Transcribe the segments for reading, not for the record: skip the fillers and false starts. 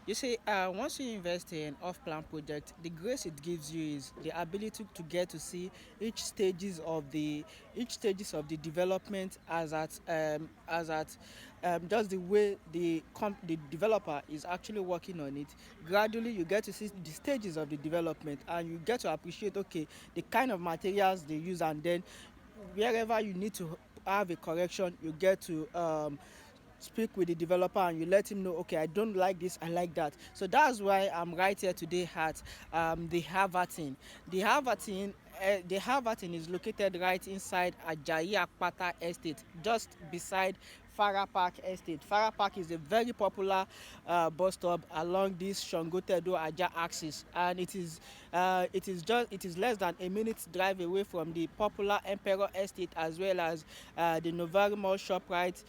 You see, once you invest in off-plan project, the grace it gives you is the ability to get to see each stages of the development as at just the way the developer is actually working on it. Gradually, you get to see the stages of the development, and you get to appreciate, okay, the kind of materials they use, and then wherever you need to have a correction, you get to speak with the developer and you let him know, okay, I don't like this, I like that. So that's why I'm right here today at the Haverton. The Haverton is located right inside Ajayi Apata estate, just beside Fara Park estate. Fara Park is a very popular bus stop along this Sangotedo Ajah axis, and it is less than a minute's drive away from the popular Emperor estate, as well as the Novare Mall, Shoprite,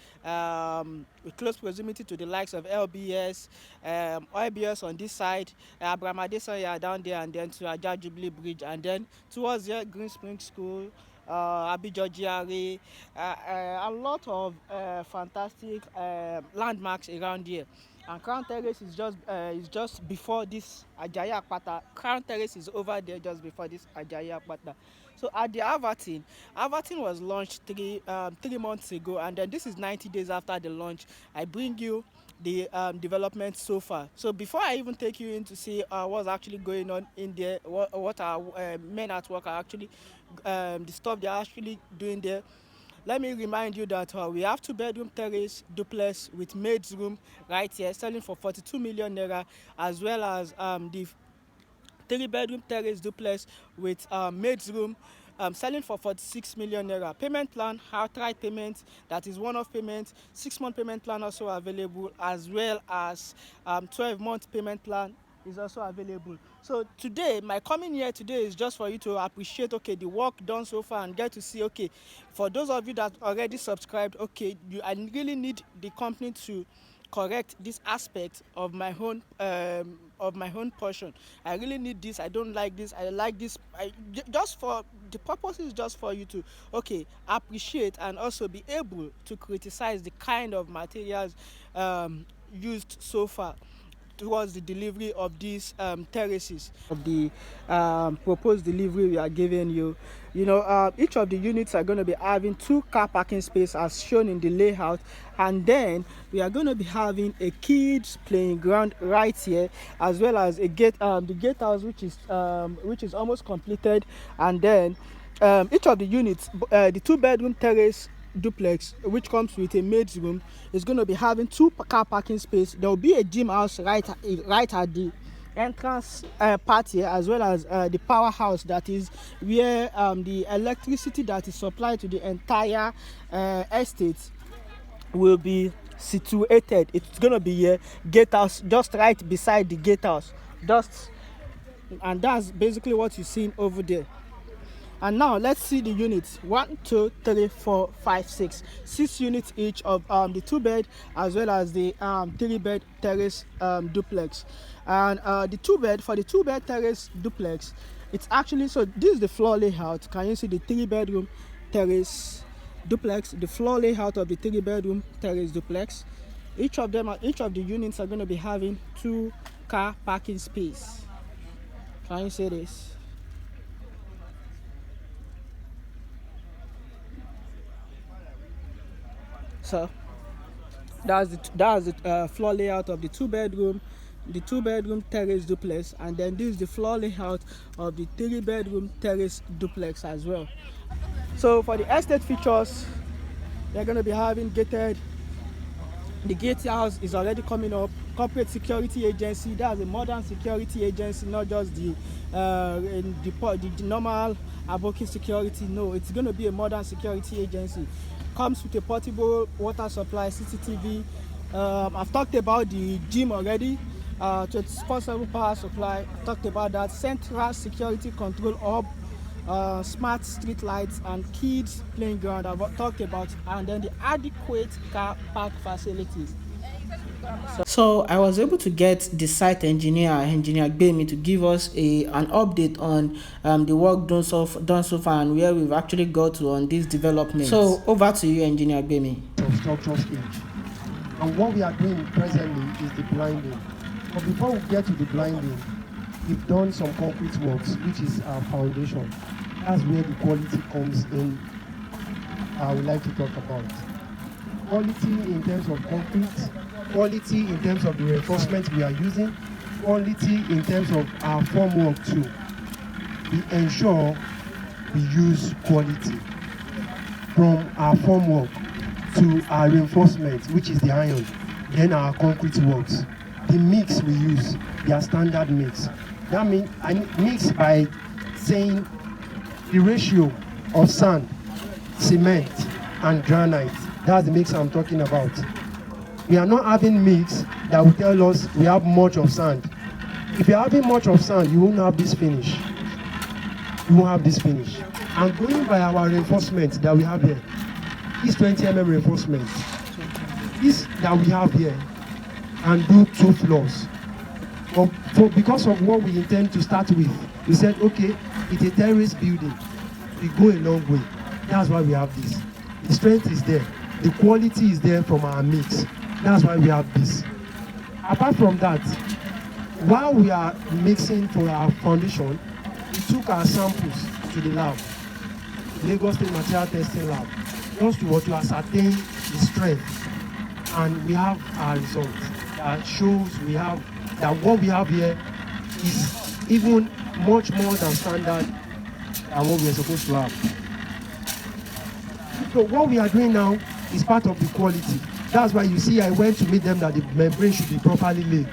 with close proximity to the likes of LBS, OIBS on this side, Abraham Adesanya down there, and then to Ajah Jubilee Bridge, and then towards there, Green Spring School, Abijo GRA, a lot of fantastic landmarks around here. And Crown Terrace is just before this Ajayi Apata. Crown Terrace is over there just before this Ajayi Apata. So at the Haverton was launched 3 months ago, and then this is 90 days after the launch. I bring you the development so far. So before I even take you in to see what's actually going on in there, what our men at work are actually the stuff they're actually doing there, let me remind you that we have 2-bedroom terrace duplex with Maid's room right here, selling for 42 million naira, as well as the 3-bedroom terrace duplex with Maid's room, selling for 46 million naira. Payment plan, outright payment, that is one-off payment. 6-month payment plan also available, as well as 12-month payment plan is also available. So today, my coming here today is just for you to appreciate, okay, the work done so far, and get to see, okay, for those of you that already subscribed, okay, I really need the company to correct this aspect of my own portion. I really need this, I don't like this, I like this. Just for the purpose is just for you to, okay, appreciate and also be able to criticize the kind of materials used so far towards the delivery of these terraces, of the proposed delivery we are giving you. Each of the units are going to be having 2 car parking spaces as shown in the layout, and then we are going to be having a kids playing ground right here, as well as a the gatehouse, which is almost completed. And then each of the units, the 2-bedroom terrace duplex, which comes with a maid's room, is going to be having 2 car parking space. There will be a gym house right at the entrance part here, as well as the powerhouse, that is where the electricity that is supplied to the entire estate will be situated. It's going to be here, gatehouse just right beside the gatehouse, and that's basically what you're seeing over there. And now let's see the units. 1, 2, 3, 4, 5, 6. 6 units each of the 2-bed as well as the 3-bed terrace duplex. And the 2-bed terrace duplex, it's actually, so this is the floor layout. Can you see the 3-bedroom terrace duplex? The floor layout of the 3-bedroom terrace duplex. Each of the units are going to be having 2 car parking space. Can you see this? So that's the floor layout of the 2-bedroom terrace duplex, and then this is the floor layout of the 3-bedroom terrace duplex as well. So for the estate features, they're going to be having gated. The gatehouse is already coming up. Corporate security agency, that's a modern security agency, not just the normal Aboki security. No, it's going to be a modern security agency. Comes with a portable water supply, CCTV. I've talked about the gym already. 24/7 power supply. I've talked about that. Central security control hub, smart street lights, and kids playing ground. I've talked about, and then the adequate car park facilities. So I was able to get the site engineer Gbemi, to give us an update on the work done so far, and where we've actually got to on this development. So over to you, Engineer Gbemi. Of structural stage. And what we are doing presently is the blinding. But before we get to the blinding, we've done some concrete works, which is our foundation. That's where the quality comes in. I would like to talk about quality in terms of concrete, quality in terms of the reinforcement we are using, quality in terms of our formwork too. We ensure we use quality from our formwork to our reinforcement, which is the iron, then our concrete works. The mix we use, their standard mix. That means I mix by saying the ratio of sand, cement, and granite. That's the mix I'm talking about. We are not having mix that will tell us we have much of sand. If you're having much of sand, you won't have this finish. You won't have this finish. And going by our reinforcement that we have here, this 20mm reinforcement, this that we have here, and do 2 floors. But because of what we intend to start with, we said, okay, it's a terrace building. We go a long way. That's why we have this. The strength is there. The quality is there from our mix. That's why we have this. Apart from that, while we are mixing for our foundation, we took our samples to the lab, Lagos State Material Testing Lab, just to ascertain the strength. And we have our results that shows we have that what we have here is even much more than standard than what we are supposed to have. So what we are doing now is part of the quality. That's why you see I went to meet them that the membrane should be properly laid,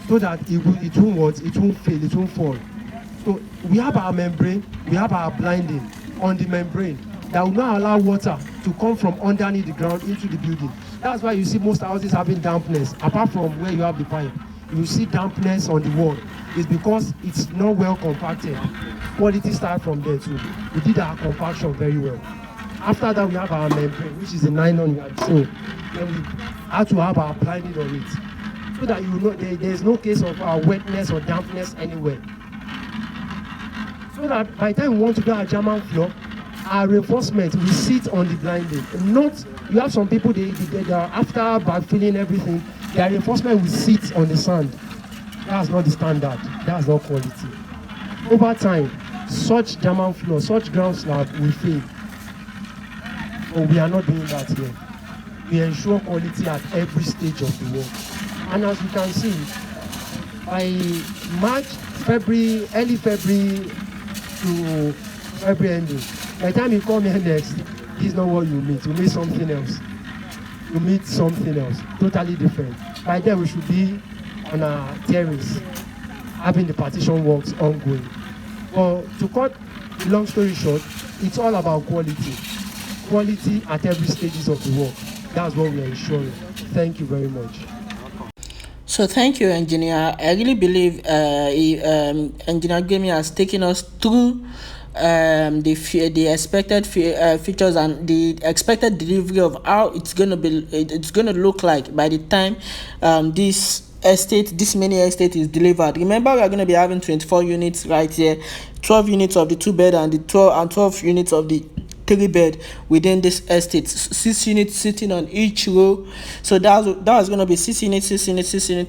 so that it won't fail, it won't fall. So we have our membrane, we have our blinding on the membrane that will not allow water to come from underneath the ground into the building. That's why you see most houses having dampness. Apart from where you have the pipe, you see dampness on the wall. It's because it's not well compacted. Quality starts from there too. We did our compaction very well. After that, we have our membrane, which is the nylon you had shown. Then we have to have our blinding on it, so that you know there's no case of wetness or dampness anywhere. So that by the time we want to do our German floor, our reinforcement will sit on the blinding. Not, you have some people, they are after backfilling everything, their reinforcement will sit on the sand. That's not the standard. That's not quality. Over time, such German floor, such ground slab will fail. But we are not doing that here. We ensure quality at every stage of the work. And as you can see, by March, February, early February to February ending, by the time you come here next, this is not what you meet. You meet something else. You meet something else, totally different. By then we should be on our terrace, having the partition works ongoing. But to cut the long story short, it's all about quality. Quality at every stages of the work. That's what we are ensuring. Thank you very much. So thank you, engineer. I really believe engineer Gemi has taken us through the expected features and the expected delivery of how it's gonna look like by the time this mini estate is delivered. Remember, we are going to be having 24 units right here, 12 units of the 2-bed and the 12 units of the 3-bed within this estate. 6 units sitting on each row. So that was going to be 6 units,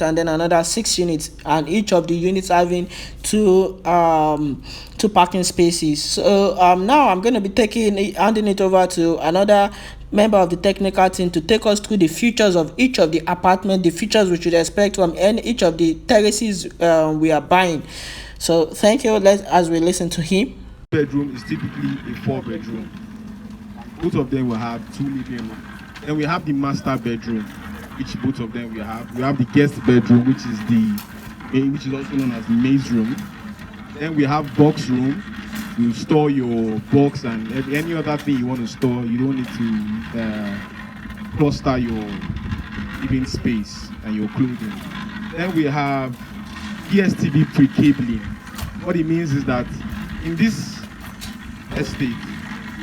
and then another 6 units, and each of the units having two parking spaces. So now I'm going to be handing it over to another member of the technical team to take us through the features of each of the apartment, the features we should expect from each of the terraces we are buying. So thank you. As we listen to him. Bedroom is typically a 4-bedroom. Both of them will have 2 living rooms. Then we have the master bedroom, which both of them we have. We have the guest bedroom, which is also known as the maid's room. Then we have box room. You store your box and any other thing you want to store. You don't need to cluster your living space and your clothing. Then we have DSTV pre-cabling. What it means is that in this estate,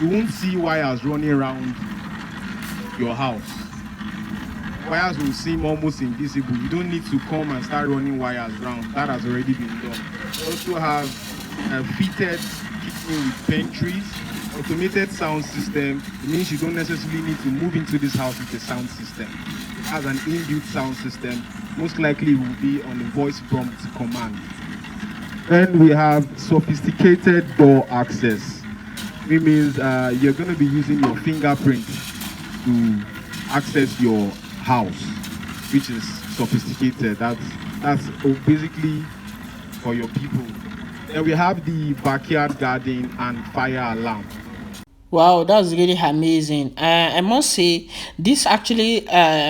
you won't see wires running around your house. Wires will seem almost invisible. You don't need to come and start running wires around. That has already been done. We also have a fitted kitchen with pantries, automated sound system. It means you don't necessarily need to move into this house with a sound system. has an inbuilt sound system. Most likely it will be on a voice prompt command. Then we have sophisticated door access. It means you're going to be using your fingerprint to access your house, which is sophisticated. That's basically for your people. Then we have the backyard garden and fire alarm. Wow, that's really amazing. I must say, this actually,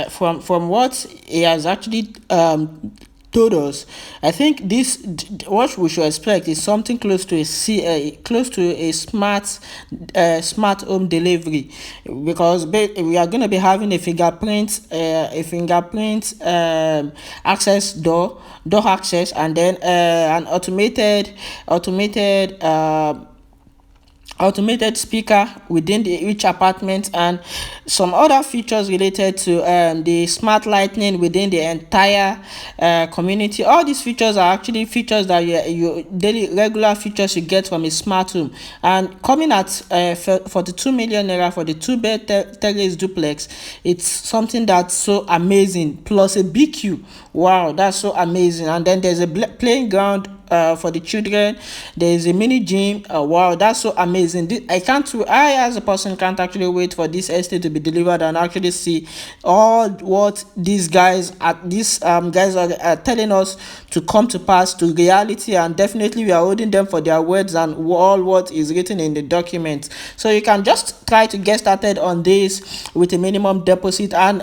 from what he has actually told us, I think what we should expect is something close to close to a smart home delivery, because we are going to be having a fingerprint access door access, and then an automated speaker within each apartment, and some other features related to the smart lighting within the entire community. All these features are actually features that you daily regular features you get from a smart home, and coming at 42 million naira for the two-bed terrace duplex. It's something that's so amazing, plus a BQ. Wow, that's so amazing. And then there's a playing ground for the children. There is a mini gym. Wow, that's so amazing. I as a person can't actually wait for this estate to be delivered and actually see all what these guys are telling us to come to pass to reality. And definitely we are holding them for their words and all what is written in the document. So you can just try to get started on this with a minimum deposit. And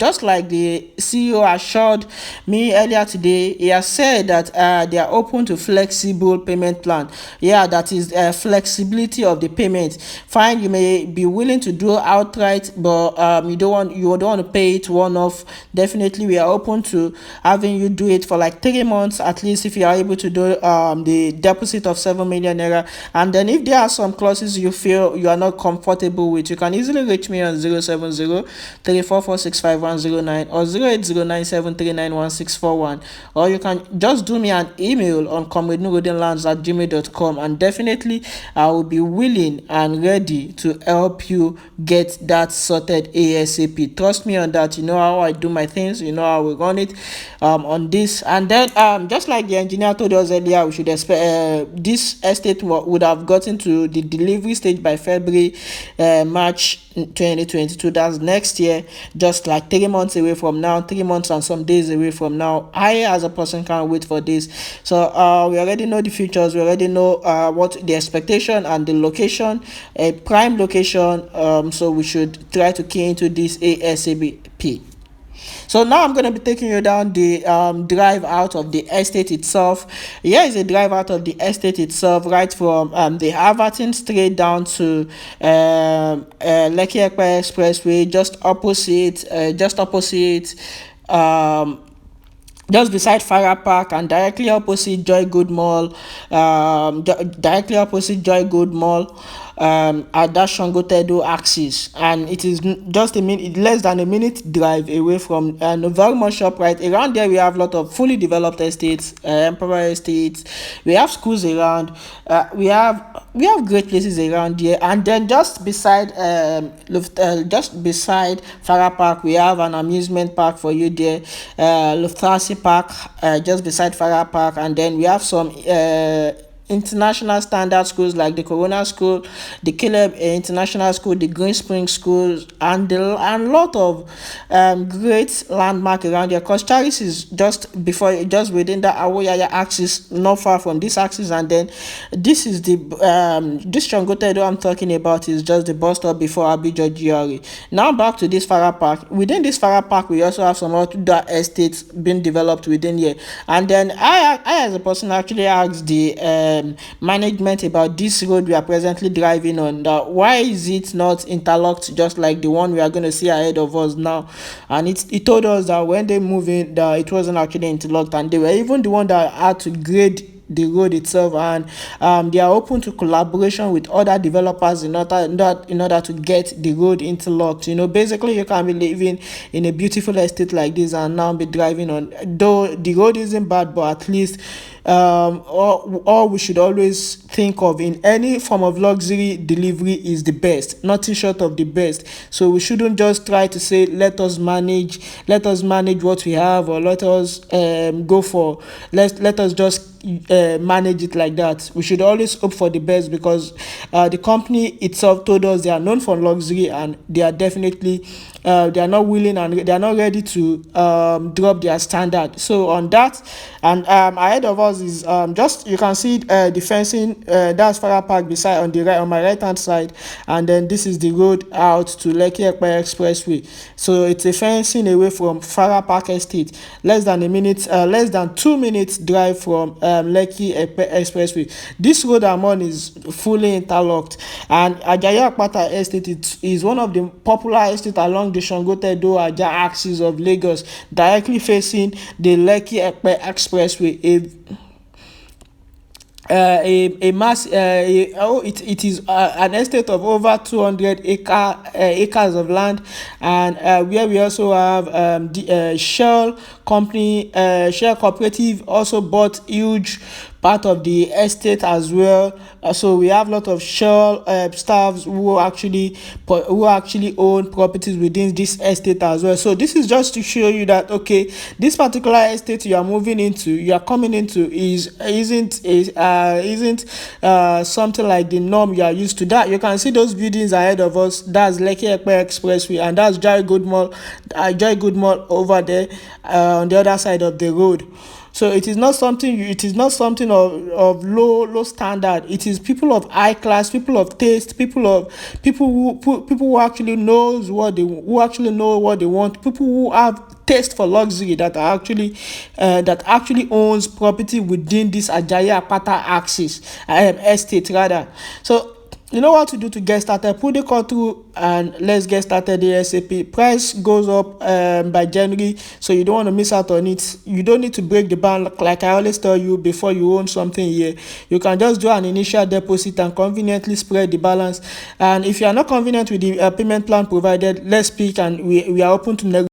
just like the CEO assured me earlier today, he has said that they are open to flexible payment plan. Yeah, that is flexibility of the payment. Fine, you may be willing to do outright, but you don't want to pay it one off. Definitely we are open to having you do it for like 3 months at least, if you are able to do the deposit of 7 million naira. And then if there are some clauses you feel you are not comfortable with, you can easily reach me on 070-34465109 or 08097391641, or you can just do me an email on comradenugodinlands@gmail.com, and definitely I will be willing and ready to help you get that sorted ASAP. Trust me on that. You know how I do my things, you know how we run it on this. And then just like the engineer told us earlier, we should expect this estate would have gotten to the delivery stage by February March 2022. That's next year, just like 3 months away from now, 3 months and some days away from now. I as a person can't wait for this. So we already know the features, we already know what the expectation and the location, a prime location. So we should try to key into this ASAP. So now I'm going to be taking you down the drive out of the estate itself. Here is a drive out of the estate itself, right from the ALVERTON straight down to Lekki Ekpe Expressway, just opposite just beside Fara Park, and directly opposite Joy Good Mall, at that Sangotedo axis. And it is just less than a minute drive away from Novare Shoprite. Around there we have a lot of fully developed estates, Emperor estates. We have schools around. We have great places around here. And then just beside Fara Park, we have an amusement park for you there, Luftasi Park, just beside Fara Park. And then we have some international standard schools like the Corona School, the Caleb International School, the Green Spring Schools, and a lot of great landmark around here. Because Terrace is just within the Ajayi axis, not far from this axis. And then this is the this Sangotedo I'm talking about is just the bus stop before Abijo GRA. Now back to this Fara Park. Within this Fara Park, we also have some other estates being developed within here. And then I as a person actually asked the management about this road we are presently driving on, that why is it not interlocked just like the one we are going to see ahead of us now. And it told us that when they moved in, that it wasn't actually interlocked, and they were even the one that had to grade the road itself. And they are open to collaboration with other developers in order to get the road interlocked. Basically you can be living in a beautiful estate like this and now be driving on, though the road isn't bad, but at least all we should always think of in any form of luxury delivery is the best, nothing short of the best. So we shouldn't just try to say let us manage what we have, or let us go for let us just manage it like that. We should always hope for the best, because the company itself told us they are known for luxury, and they are definitely they are not willing and they are not ready to drop their standard. So on that, and ahead of us is just, you can see the fencing, that's Fara Park beside on the right, on my right hand side, and then this is the road out to Lekki Epe Expressway. So it's a fencing away from Fara Park Estate, less than 2 minutes drive from Lekki Epe Expressway. This road I'm on is fully interlocked, and Ajayi Apata Estate is one of the popular estates along the Sangotedo Ajah axis of Lagos, directly facing the Lekki Epe Expressway. It is an estate of over 200 acres of land, and where we also have the Shell company, Shell cooperative also bought huge part of the estate as well. So we have a lot of Shell staffs who actually own properties within this estate as well. So this is just to show you that, okay, this particular estate you are coming into isn't something like the norm you are used to. That you can see those buildings ahead of us, that's Lekki Epe Expressway, and that's Joy Good Mall over there on the other side of the road. So it is not something of low standard. It is people of high class, people of taste, people who actually know what they want, people who have taste for luxury, that actually owns property within this Ajayi Apata axis, estate rather. So you know what to do to get started. Put the call through and let's get started ASAP. Price goes up by January, so you don't want to miss out on it. You don't need to break the bank, like I always tell you, before you own something here. You can just do an initial deposit and conveniently spread the balance. And if you are not convenient with the payment plan provided, let's speak, and we are open to negotiate.